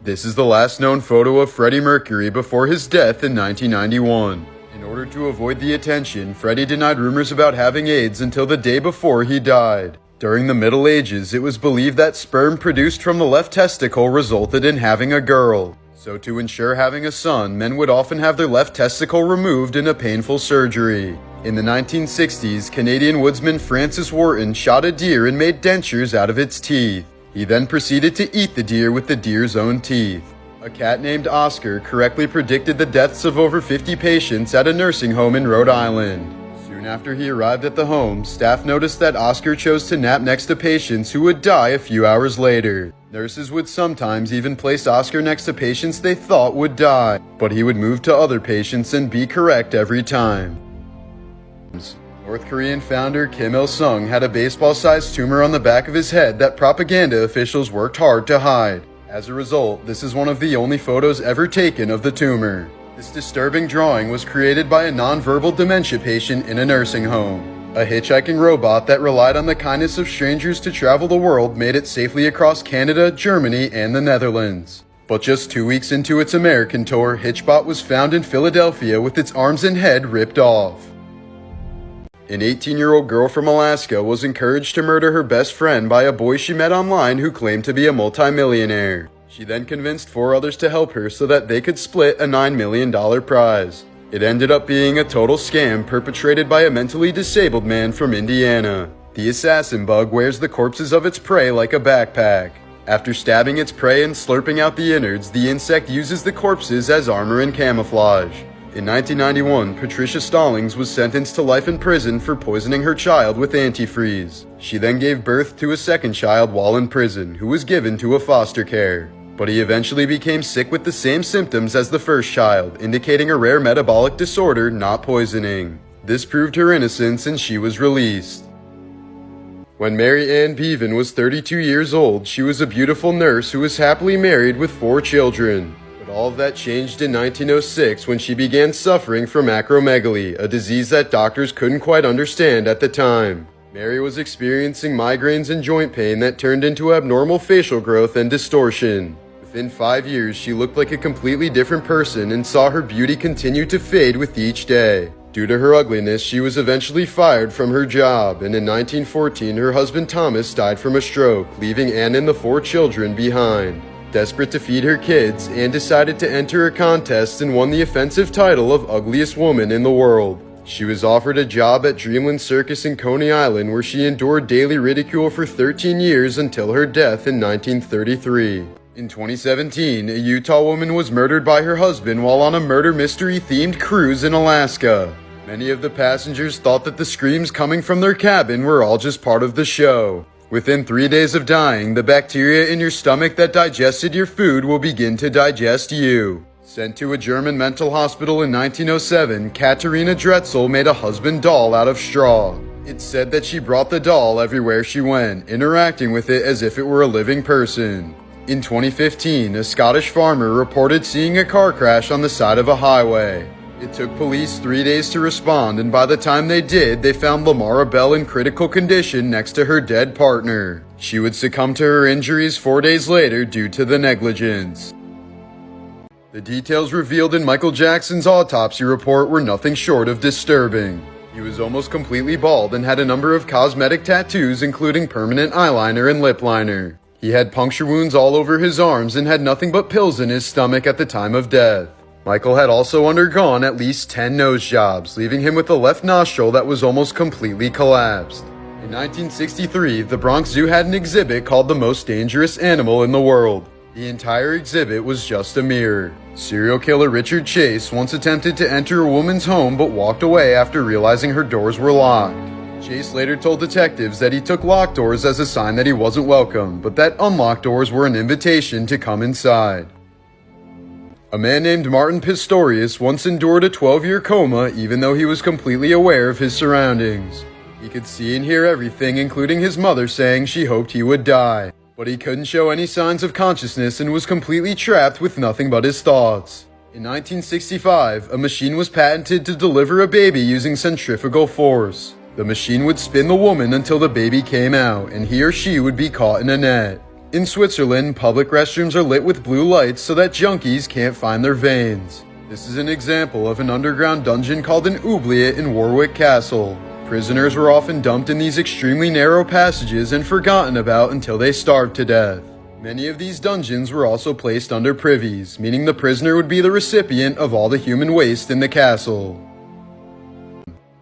This is the last known photo of Freddie Mercury before his death in 1991. In order to avoid the attention, Freddie denied rumors about having AIDS until the day before he died. During the Middle Ages, it was believed that sperm produced from the left testicle resulted in having a girl. So to ensure having a son, men would often have their left testicle removed in a painful surgery. In the 1960s, Canadian woodsman Francis Wharton shot a deer and made dentures out of its teeth. He then proceeded to eat the deer with the deer's own teeth. A cat named Oscar correctly predicted the deaths of over 50 patients at a nursing home in Rhode Island. Soon after he arrived at the home, staff noticed that Oscar chose to nap next to patients who would die a few hours later. Nurses would sometimes even place Oscar next to patients they thought would die, but he would move to other patients and be correct every time. North Korean founder Kim Il-sung had a baseball-sized tumor on the back of his head that propaganda officials worked hard to hide. As a result, this is one of the only photos ever taken of the tumor. This disturbing drawing was created by a nonverbal dementia patient in a nursing home. A hitchhiking robot that relied on the kindness of strangers to travel the world made it safely across Canada, Germany, and the Netherlands. But just 2 weeks into its American tour, Hitchbot was found in Philadelphia with its arms and head ripped off. An 18-year-old girl from Alaska was encouraged to murder her best friend by a boy she met online who claimed to be a multimillionaire. She then convinced 4 others to help her so that they could split a $9 million prize. It ended up being a total scam perpetrated by a mentally disabled man from Indiana. The assassin bug wears the corpses of its prey like a backpack. After stabbing its prey and slurping out the innards, the insect uses the corpses as armor and camouflage. In 1991, Patricia Stallings was sentenced to life in prison for poisoning her child with antifreeze. She then gave birth to a second child while in prison, who was given to a foster care. But he eventually became sick with the same symptoms as the first child, indicating a rare metabolic disorder, not poisoning. This proved her innocence and she was released. When Mary Ann Bevan was 32 years old, she was a beautiful nurse who was happily married with 4 children. But all of that changed in 1906 when she began suffering from acromegaly, a disease that doctors couldn't quite understand at the time. Mary was experiencing migraines and joint pain that turned into abnormal facial growth and distortion. Within 5 years, she looked like a completely different person and saw her beauty continue to fade with each day. Due to her ugliness, she was eventually fired from her job, and in 1914, her husband Thomas died from a stroke, leaving Anne and the 4 children behind. Desperate to feed her kids, Anne decided to enter a contest and won the offensive title of Ugliest Woman in the World. She was offered a job at Dreamland Circus in Coney Island, where she endured daily ridicule for 13 years until her death in 1933. In 2017, a Utah woman was murdered by her husband while on a murder mystery-themed cruise in Alaska. Many of the passengers thought that the screams coming from their cabin were all just part of the show. Within 3 days of dying, the bacteria in your stomach that digested your food will begin to digest you. Sent to a German mental hospital in 1907, Katerina Drexel made a husband doll out of straw. It's said that she brought the doll everywhere she went, interacting with it as if it were a living person. In 2015, a Scottish farmer reported seeing a car crash on the side of a highway. It took police 3 days to respond, and by the time they did, they found Lamara Bell in critical condition next to her dead partner. She would succumb to her injuries 4 days later due to the negligence. The details revealed in Michael Jackson's autopsy report were nothing short of disturbing. He was almost completely bald and had a number of cosmetic tattoos, including permanent eyeliner and lip liner. He had puncture wounds all over his arms and had nothing but pills in his stomach at the time of death. Michael had also undergone at least 10 nose jobs, leaving him with a left nostril that was almost completely collapsed. In 1963, the Bronx Zoo had an exhibit called The Most Dangerous Animal in the World. The entire exhibit was just a mirror. Serial killer Richard Chase once attempted to enter a woman's home but walked away after realizing her doors were locked. Chase later told detectives that he took locked doors as a sign that he wasn't welcome, but that unlocked doors were an invitation to come inside. A man named Martin Pistorius once endured a 12-year coma even though he was completely aware of his surroundings. He could see and hear everything, including his mother saying she hoped he would die. But he couldn't show any signs of consciousness and was completely trapped with nothing but his thoughts. In 1965, a machine was patented to deliver a baby using centrifugal force. The machine would spin the woman until the baby came out, and he or she would be caught in a net. In Switzerland, public restrooms are lit with blue lights so that junkies can't find their veins. This is an example of an underground dungeon called an oubliette in Warwick Castle. Prisoners were often dumped in these extremely narrow passages and forgotten about until they starved to death. Many of these dungeons were also placed under privies, meaning the prisoner would be the recipient of all the human waste in the castle.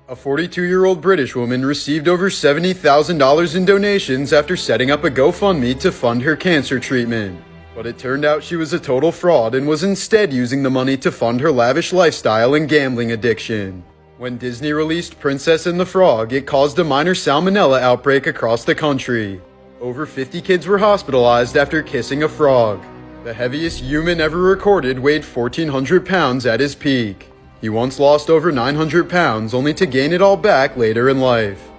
A 42-year-old British woman received over $70,000 in donations after setting up a GoFundMe to fund her cancer treatment. But it turned out she was a total fraud and was instead using the money to fund her lavish lifestyle and gambling addiction. When Disney released Princess and the Frog, it caused a minor salmonella outbreak across the country. Over 50 kids were hospitalized after kissing a frog. The heaviest human ever recorded weighed 1,400 pounds at his peak. He once lost over 900 pounds, only to gain it all back later in life.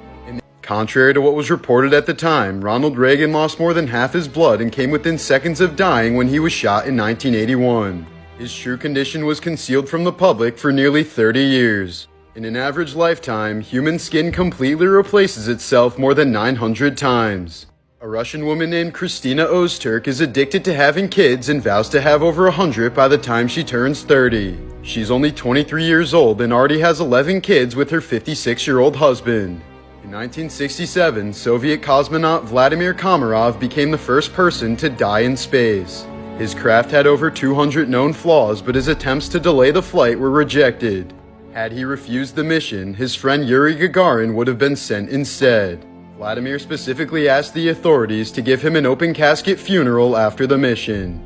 Contrary to what was reported at the time, Ronald Reagan lost more than half his blood and came within seconds of dying when he was shot in 1981. His true condition was concealed from the public for nearly 30 years. In an average lifetime, human skin completely replaces itself more than 900 times. A Russian woman named Kristina Ozturk is addicted to having kids and vows to have over 100 by the time she turns 30. She's only 23 years old and already has 11 kids with her 56-year-old husband. In 1967, Soviet cosmonaut Vladimir Komarov became the first person to die in space. His craft had over 200 known flaws, but his attempts to delay the flight were rejected. Had he refused the mission, his friend Yuri Gagarin would have been sent instead. Vladimir specifically asked the authorities to give him an open casket funeral after the mission.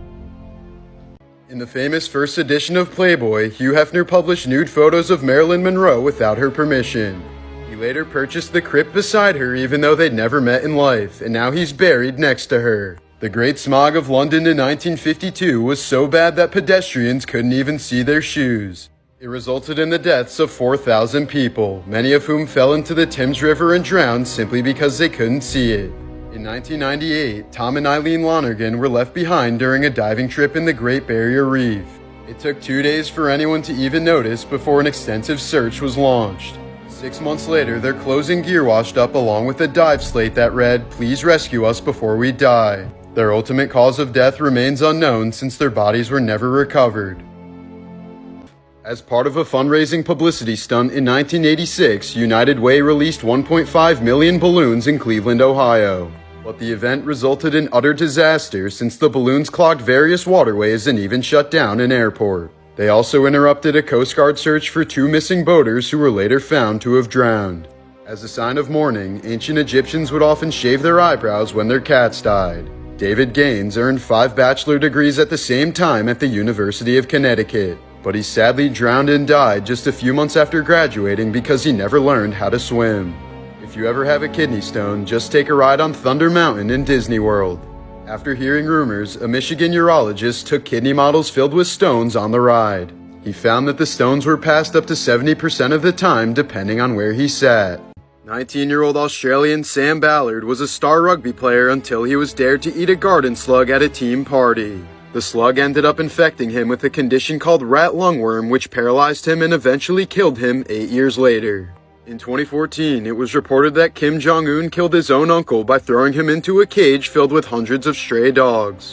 In the famous first edition of Playboy, Hugh Hefner published nude photos of Marilyn Monroe without her permission. He later purchased the crypt beside her even though they'd never met in life, and now he's buried next to her. The Great Smog of London in 1952 was so bad that pedestrians couldn't even see their shoes. It resulted in the deaths of 4,000 people, many of whom fell into the Thames River and drowned simply because they couldn't see it. In 1998, Tom and Eileen Lonergan were left behind during a diving trip in the Great Barrier Reef. It took 2 days for anyone to even notice before an extensive search was launched. 6 months later, their clothes and gear washed up along with a dive slate that read, "Please rescue us before we die." Their ultimate cause of death remains unknown since their bodies were never recovered. As part of a fundraising publicity stunt in 1986, United Way released 1.5 million balloons in Cleveland, Ohio. But the event resulted in utter disaster since the balloons clogged various waterways and even shut down an airport. They also interrupted a Coast Guard search for 2 missing boaters who were later found to have drowned. As a sign of mourning, ancient Egyptians would often shave their eyebrows when their cats died. David Gaines earned 5 bachelor degrees at the same time at the University of Connecticut. But he sadly drowned and died just a few months after graduating because he never learned how to swim. If you ever have a kidney stone, just take a ride on Thunder Mountain in Disney World. After hearing rumors, a Michigan urologist took kidney models filled with stones on the ride. He found that the stones were passed up to 70% of the time depending on where he sat. 19-year-old Australian Sam Ballard was a star rugby player until he was dared to eat a garden slug at a team party. The slug ended up infecting him with a condition called rat lungworm, which paralyzed him and eventually killed him 8 years later. In 2014, it was reported that Kim Jong-un killed his own uncle by throwing him into a cage filled with hundreds of stray dogs.